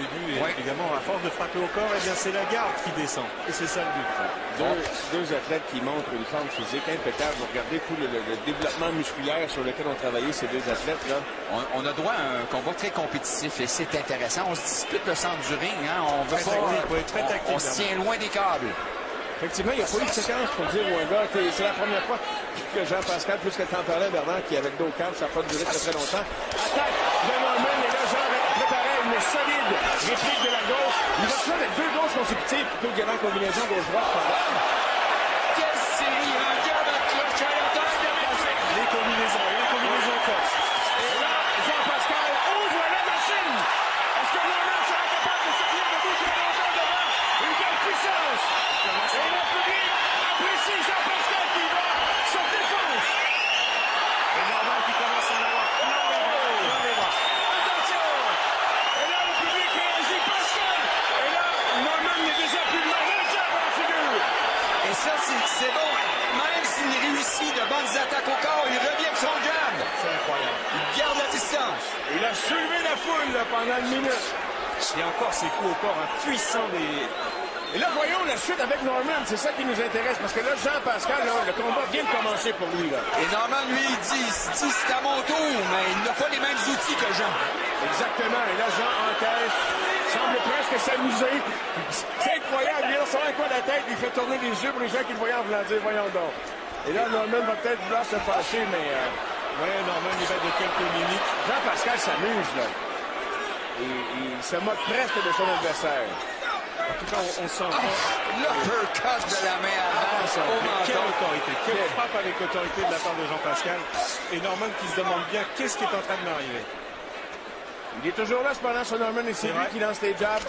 début. Et évidemment, à force de frapper au corps, eh bien, c'est la garde qui descend. Et c'est ça le but. Deux athlètes qui montrent une forme physique impeccable. Vous regardez tout le développement musculaire sur lequel ont travaillé ces deux athlètes-là. On a droit à un combat très compétitif et c'est intéressant. On se dispute le centre du ring. Hein? On veut pas, on se tient loin des câbles. Effectivement, il n'y a pas eu de séquence pour dire au gars, c'est la première fois que Jean-Pascal, plus que t'en parlais, Bernard, qui avec dos câble, ça n'a pas duré très longtemps. Attaque de Norman, et là, Jean préparait une solide réplique de la gauche. Il va se faire avec deux gauches consécutives plutôt que en combinaison gauche-droite. Quelle série, un gars de cloche à les combinaisons fortes. Et là, Jean-Pascal ouvre la machine. Est-ce que Norman sera capable de se tenir debout très longtemps devant une telle puissance? Et le public apprécie Jean-Pascal qui va se défonce. Et Norman qui commence à en avoir plein les bras. Attention! Et là, le public réagit Pascal. Et là, Norman n'est déjà plus loin. Le jab à la figure. Et ça, c'est bon. Même s'il réussit de bonnes attaques au corps, il revient avec son jab. C'est incroyable. Il garde la distance. Il a soulevé la foule là, pendant une minute. Et encore ces coups au corps puissants des... Et là, voyons la suite avec Norman. C'est ça qui nous intéresse. Parce que là, Jean-Pascal, le combat vient de commencer pour lui. Là. Et Norman, lui, il dit c'est à mon tour, mais il n'a pas les mêmes outils que Jean. Exactement. Et là, Jean encaisse. Semble presque s'amuser. C'est incroyable. Il sort un coin de la tête. Il fait tourner les yeux pour les gens qui le voient en voulant dire, voyons donc. Et là, Norman va peut-être vouloir se fâcher, mais... Ouais, Norman, il va de quelques minutes. Jean-Pascal s'amuse, là. Et il se moque presque de son adversaire. En tout cas, on sent... L'uppercut de la main avant. Quelle autorité, quelle frappe avec autorité de la part de Jean-Pascal. Et Norman qui se demande bien qu'est-ce qui est en train de m'arriver. Il est toujours là, cependant, sur Norman, et c'est lui qui lance les jabs.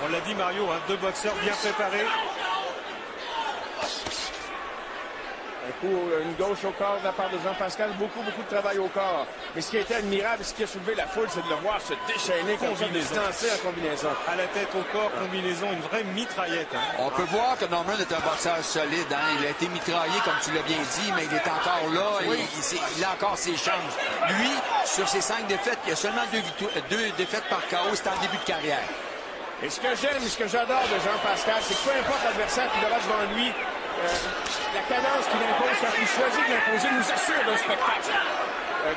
On l'a dit, Mario, hein, deux boxeurs bien préparés. Un coup, une gauche au corps de la part de Jean-Pascal. Beaucoup de travail au corps. Mais ce qui a été admirable, ce qui a soulevé la foule, c'est de le voir se déchaîner comme ça, de se lancer en combinaison. À la tête, au corps, combinaison, une vraie mitraillette. Hein. On peut voir que Norman est un boxeur solide. Hein? Il a été mitraillé, comme tu l'as bien dit, mais il est encore là. Oui. Il a encore ses chances. Lui, sur ses 5 défaites, il y a seulement 2 défaites par KO. C'est en début de carrière. Et ce que j'aime, ce que j'adore de Jean-Pascal, c'est que peu importe l'adversaire qu'il aura devant lui, la cadence qu'il impose, quand il choisit de l'imposer, nous assure d'un spectacle.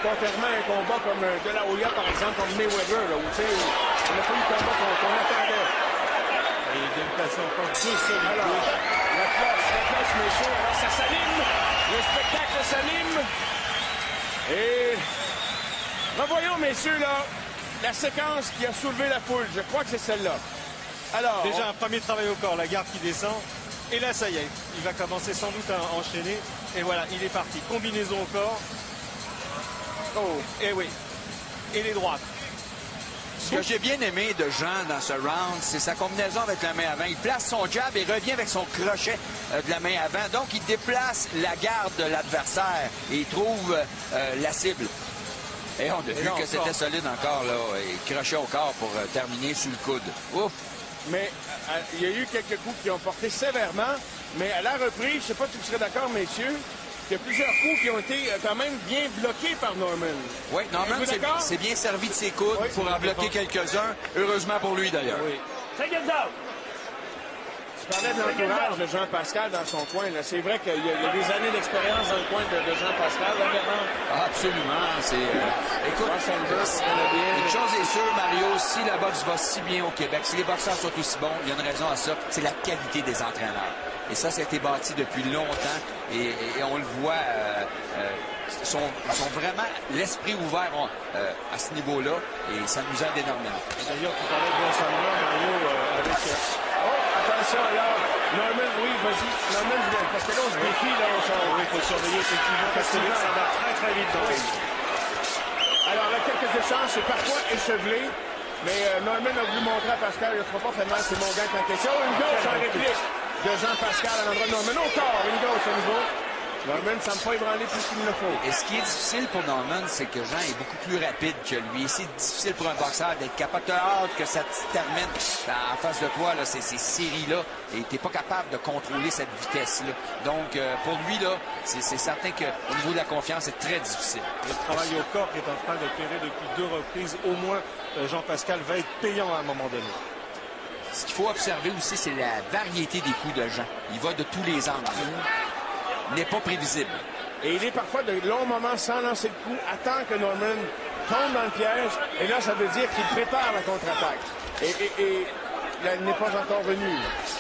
Contrairement à un combat comme De La Hoya, par exemple, comme Mayweather, là, où on n'a pas eu le combat qu'on attendait. Et il vient de passer encore 2 secondes. Alors, la place, messieurs, alors ça s'anime, le spectacle s'anime. Et revoyons, messieurs, là, la séquence qui a soulevé la foule. Je crois que c'est celle-là. Alors, déjà un premier travail au corps, la garde qui descend. Et là, ça y est, il va commencer sans doute à enchaîner. Et voilà, il est parti. Combinaison au corps. Oh, et oui. Et les droites. Ce que j'ai bien aimé de Jean dans ce round, c'est sa combinaison avec la main avant. Il place son jab et revient avec son crochet de la main avant. Donc, il déplace la garde de l'adversaire et il trouve la cible. Et on a vu que c'était solide encore, là. Et crochet au corps pour terminer sur le coude. Ouf! Mais il y a eu quelques coups qui ont porté sévèrement, mais à la reprise, je ne sais pas si vous serez d'accord, messieurs, qu'il y a plusieurs coups qui ont été quand même bien bloqués par Norman. Oui, Norman s'est bien servi de ses coudes pour en bloquer quelques-uns. Heureusement pour lui, d'ailleurs. Oui. Tu parlais de l'entourage de Jean-Pascal dans son coin. C'est vrai qu'il y a des années d'expérience dans le coin de Jean-Pascal, là, Bernard? Absolument. Écoute, une chose est sûre, Mario, si la boxe va si bien au Québec, si les boxeurs sont aussi bons, il y a une raison à ça, c'est la qualité des entraîneurs. Et ça a été bâti depuis longtemps et on le voit, sont vraiment l'esprit ouvert à ce niveau-là et ça nous aide énormément. D'ailleurs, tu parlais de l'ensemble, Mario, avec... Attention, alors, Norman, oui, vas-y. Norman, parce que là, on se défie, là, oui, il faut surveiller effectivement, parce que ça va très vite dans les... Alors, là, quelques échanges, c'est parfois échevelé, mais Norman a voulu montrer à Pascal, il ne fera pas fait mal, c'est mon gars en question. Une gauche en réplique de Jean-Pascal à l'endroit de Norman. Encore une gauche au niveau. Norman ne semble pas ébranler plus qu'il ne le faut. Et ce qui est difficile pour Norman, c'est que Jean est beaucoup plus rapide que lui. C'est difficile pour un boxeur d'être capable. Tu as hâte que ça se termine en face de toi, là, ces séries-là, et tu n'es pas capable de contrôler cette vitesse-là. Donc, pour lui, là, c'est certain qu'au niveau de la confiance, c'est très difficile. Le travail au corps qui est en train d'opérer depuis 2 reprises, au moins Jean Pascal va être payant à un moment donné. Ce qu'il faut observer aussi, c'est la variété des coups de Jean. Il va de tous les angles. Il n'est pas prévisible. Et il est parfois de longs moments sans lancer le coup, attend que Norman tombe dans le piège, et là, ça veut dire qu'il prépare la contre-attaque. Et là, il n'est pas encore venu.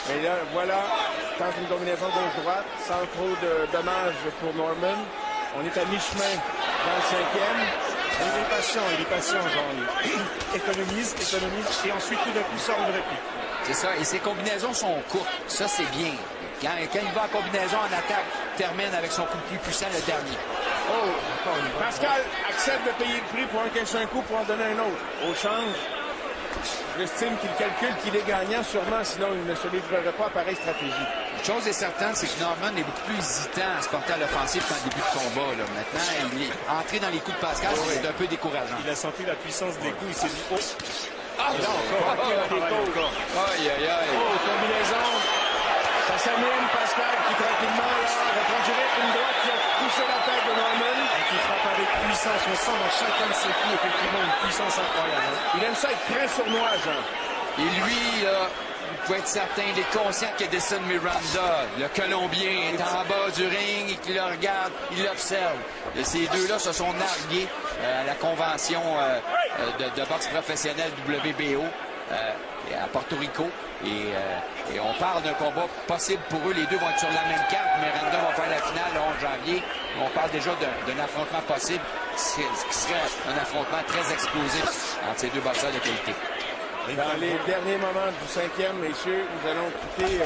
Mais là, voilà, tente une combinaison gauche-droite, sans trop de dommages pour Norman. On est à mi-chemin dans le 5e. Il est patient, Jean. Il économise, et ensuite, tout d'un coup, sort une réplique. C'est ça, et ses combinaisons sont courtes. Ça, c'est bien. Quand il va en combinaison, en attaque, termine avec son coup le plus puissant, le dernier. Oh, Pascal accepte de payer le prix pour encaisser un coup pour en donner un autre. Au change, j'estime qu'il calcule qu'il est gagnant sûrement, sinon il ne se livrerait pas à pareille stratégie. Une chose est certaine, c'est que Norman est beaucoup plus hésitant à se porter à l'offensive qu'en début de combat. Là. Maintenant, il est entré dans les coups de Pascal, c'est un peu décourageant. Il a senti la puissance des coups, il s'est dit, oh! Ah, là encore, aïe, aïe, aïe. Oh, combinaison. Ça s'anime, Pascal qui tranquillement là, reprend direct une droite qui a poussé la tête de Norman. Et qui frappe avec puissance. On sent dans chacun de ses coups, effectivement, une puissance incroyable. Il aime ça être très sournois, Jean. Et lui, là, il faut être certain, il est conscient que Edson Miranda, le Colombien, est en bas du ring et qu'il le regarde, il l'observe. Et ces deux-là se sont nargués à la convention de boxe professionnelle WBO à Porto Rico. Et on parle d'un combat possible pour eux. Les deux vont être sur la même carte. Miranda va faire la finale le 11 janvier. On parle déjà d'un affrontement possible, ce qui serait un affrontement très explosif entre ces deux boxeurs de qualité. Dans les derniers moments du 5e, messieurs, nous allons quitter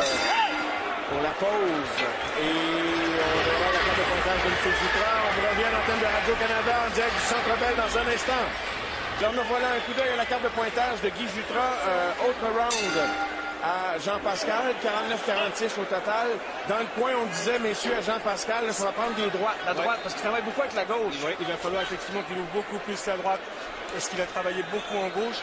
pour la pause. Et on verra la carte de pointage de M. Jutra. On vous revient à l'antenne de Radio-Canada en direct du Centre Bell dans un instant. Alors, nous voilà un coup d'œil à la carte de pointage de Guy Jutra. Autre round à Jean Pascal, 49-46 au total. Dans le coin, on disait, messieurs, à Jean Pascal, il faudra prendre des droites. La droite, parce qu'il travaille beaucoup avec la gauche. Oui, il va falloir effectivement qu'il ouvre beaucoup plus la droite, parce qu'il a travaillé beaucoup en gauche.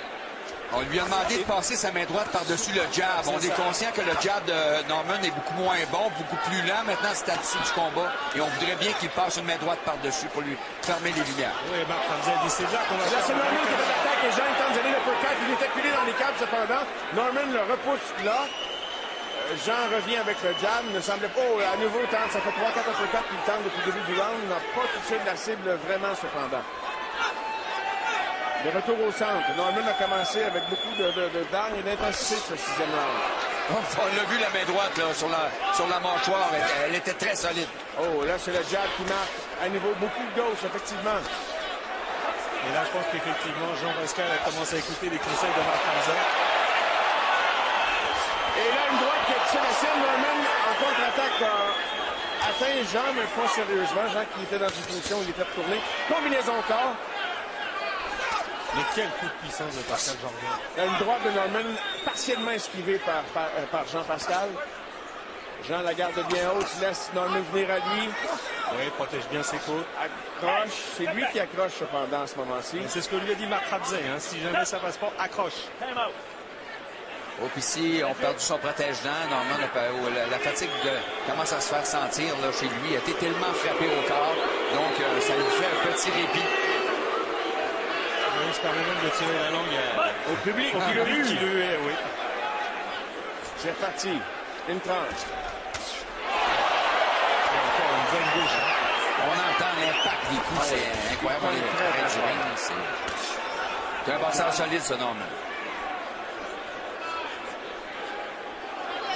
On lui a demandé de passer sa main droite par-dessus le jab. On est conscient que le jab de Norman est beaucoup moins bon, beaucoup plus lent. Maintenant, c'est à l'issue du combat. Et on voudrait bien qu'il passe une main droite par-dessus pour lui fermer les lumières. Oui, Marc, ça dit, c'est là qu'on va Là, c'est Norman qui fait l'attaque et Jean est tente d'aller le uppercut. Il est acculé dans les câbles cependant. Norman le repousse là. Jean revient avec le jab. Ne semblait pas à nouveau tente. Ça fait 3-4 uppercuts qu'il tente depuis le début du round. Il n'a pas touché de la cible vraiment cependant. Le retour au centre. Norman a commencé avec beaucoup d'armes et d'intensité ce 6e round. On l'a vu, la main droite là, sur la mâchoire. Elle était très solide. Oh, là, c'est le jab qui marque. À nouveau, beaucoup de gauche, effectivement. Et là, je pense qu'effectivement, Jean Pascal a commencé à écouter les conseils de Marc Ramsey. Et là, une droite qui a touché la sienne. Norman, en contre-attaque, a atteint Jean, mais pas sérieusement. Jean qui était dans une position où il était retourné. Combinaison encore. Mais quel coup de puissance de Pascal Jordan. Une droite de Norman partiellement esquivée par Jean Pascal. Jean la garde bien haute, laisse Norman venir à lui. Oui, protège bien ses côtes. Accroche. C'est lui qui accroche cependant à ce moment-ci. C'est ce que lui a dit Marc Ramsey. Hein. Si jamais ça passe pas, accroche. Oh, puis ici, on perd son protège-dents. Norman, la fatigue commence à se faire sentir là, chez lui. Il a été tellement frappé au corps. Donc, ça lui fait un petit répit. Il se permet même de tirer la langue au public qui le hait, oui. C'est reparti. Une tranche. Encore une bonne gauche. On entend l'impact des coups. C'est incroyable. On est très du ring. C'est un boxeur solide, ce Norman.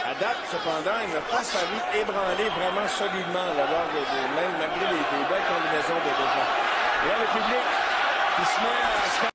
À date, cependant, il n'a pas fallu ébranler vraiment solidement lors même malgré les belles combinaisons de gens. Et là, le public qui se met à